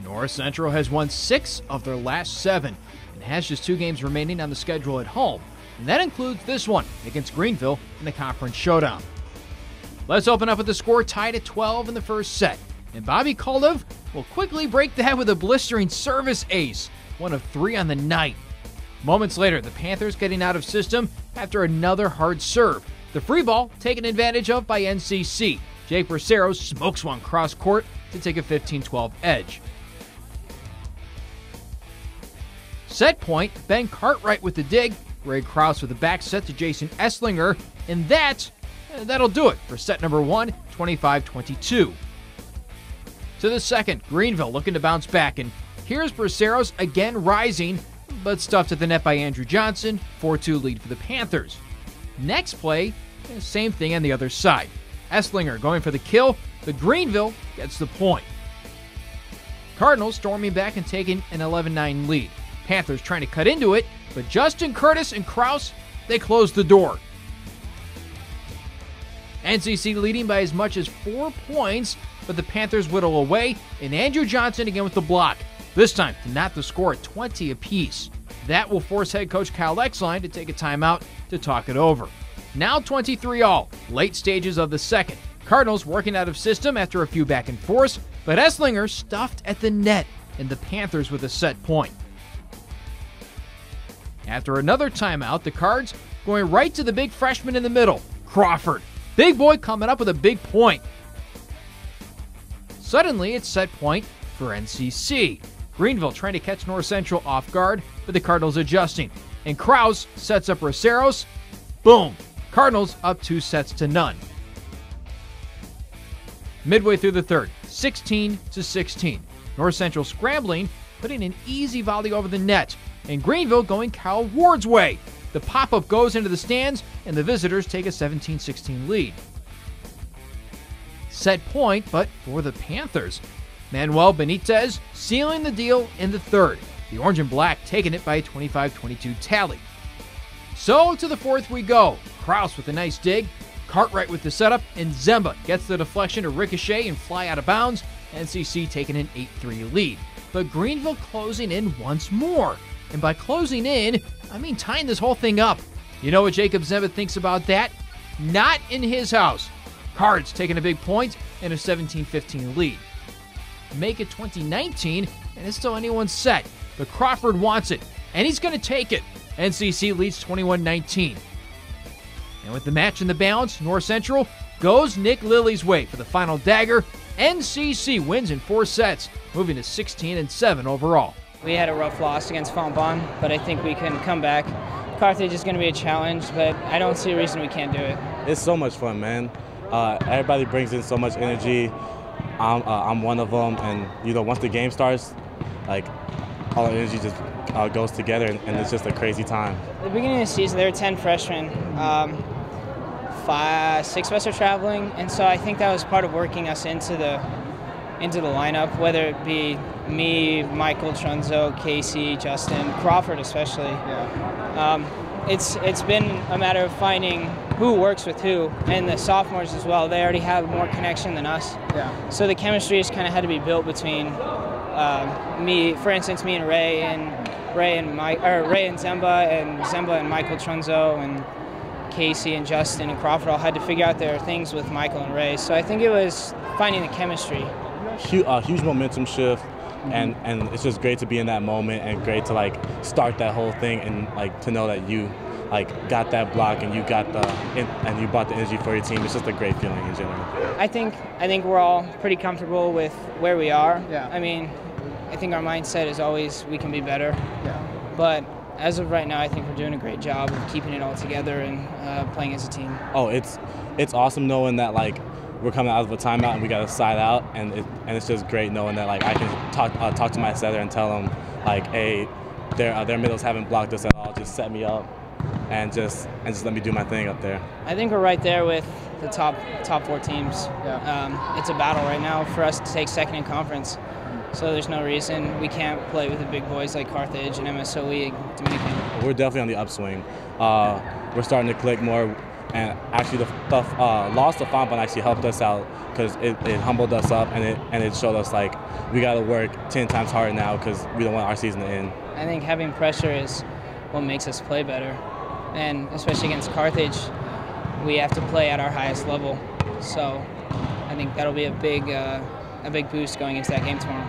North Central has won 6 of their last 7 and has just 2 games remaining on the schedule at home, and that includes this one against Greenville in the conference showdown. Let's open up with the score tied at 12 in the first set, and Bobby Koldev will quickly break that with a blistering service ace, 1 of 3 on the night. Moments later, the Panthers getting out of system after another hard serve. The free ball taken advantage of by NCC. Jake Braceros smokes one cross court to take a 15-12 edge. Set point, Ben Cartwright with the dig, Greg Krause with the back set to Jason Esslinger, and that'll do it for set number 1, 25-22. To the second, Greenville looking to bounce back, and here's Braceros again rising, but stuffed at the net by Andrew Johnson, 4-2 lead for the Panthers. Next play, same thing on the other side. Esslinger going for the kill, but Greenville gets the point. Cardinals storming back and taking an 11-9 lead. Panthers trying to cut into it, but Justin Curtis and Krause, they close the door. NCC leading by as much as 4 points, but the Panthers whittle away, and Andrew Johnson again with the block, this time to knot the score at 20 apiece. That will force head coach Kyle Exline to take a timeout to talk it over. Now 23-all, late stages of the second. Cardinals working out of system after a few back and forths, but Esslinger stuffed at the net, and the Panthers with a set point. After another timeout, the Cards going right to the big freshman in the middle, Crawford. Big boy coming up with a big point. Suddenly, it's set point for NCC. Greenville trying to catch North Central off guard, but the Cardinals adjusting. And Krause sets up Braceros. Boom! Cardinals up 2-0. Midway through the third, 16-16. North Central scrambling, putting an easy volley over the net. And Greenville going Kyle Ward's way. The pop-up goes into the stands, and the visitors take a 17-16 lead. Set point, but for the Panthers. Manuel Benitez sealing the deal in the third. The orange and black taking it by a 25-22 tally. So to the fourth we go. Krause with a nice dig, Cartwright with the setup, and Zemba gets the deflection to ricochet and fly out of bounds. NCC taking an 8-3 lead. But Greenville closing in once more. And by closing in, I mean tying this whole thing up. You know what Jacob Zemba thinks about that? Not in his house. Cards taking a big point and a 17-15 lead. Make it 2019, and it's still anyone's set. But Crawford wants it, and he's going to take it. NCC leads 21-19. And with the match in the balance, North Central goes Nick Lilly's way for the final dagger. NCC wins in 4 sets, moving to 16-7 overall. We had a rough loss against Fontbonne, but I think we can come back. Carthage is going to be a challenge, but I don't see a reason we can't do it. It's so much fun, man. Everybody brings in so much energy. I'm one of them, and once the game starts, like all the energy just goes together, and it's just a crazy time. At the beginning of the season, there were 10 freshmen. 6 of us are traveling, and so I think that was part of working us into the lineup, whether it be me, Michael, Trunzo, Casey, Justin, Crawford especially. Yeah. It's been a matter of finding who works with who, and the sophomores as well. They already have more connection than us. Yeah. So the chemistry just kind of had to be built between me, for instance, me and Ray and Zemba, and Zemba and Michael Trunzo and Casey and Justin and Crawford all had to figure out their things with Michael and Ray. So I think it was finding the chemistry. Huge momentum shift, and it's just great to be in that moment, and great to start that whole thing, and to know that you got that block and you got and you brought the energy for your team. It's just a great feeling in general. I think we're all pretty comfortable with where we are. Yeah. I mean, I think our mindset is always we can be better. Yeah. But as of right now, I think we're doing a great job of keeping it all together and playing as a team. Oh, it's awesome knowing that we're coming out of a timeout and we got to side out, and it's just great knowing that I can talk to my setter and tell them hey, their middles haven't blocked us at all. Just set me up and just let me do my thing up there. I think we're right there with the top 4 teams. Yeah. It's a battle right now for us to take second in conference. So there's no reason we can't play with the big boys like Carthage and MSOE, Dominican. We're definitely on the upswing. We're starting to click more. And actually, the loss to Fontbonne actually helped us out because it humbled us up, and it showed us like we got to work 10 times harder now because we don't want our season to end. I think having pressure is what makes us play better, and especially against Carthage, we have to play at our highest level. So I think that'll be a big boost going into that game tomorrow.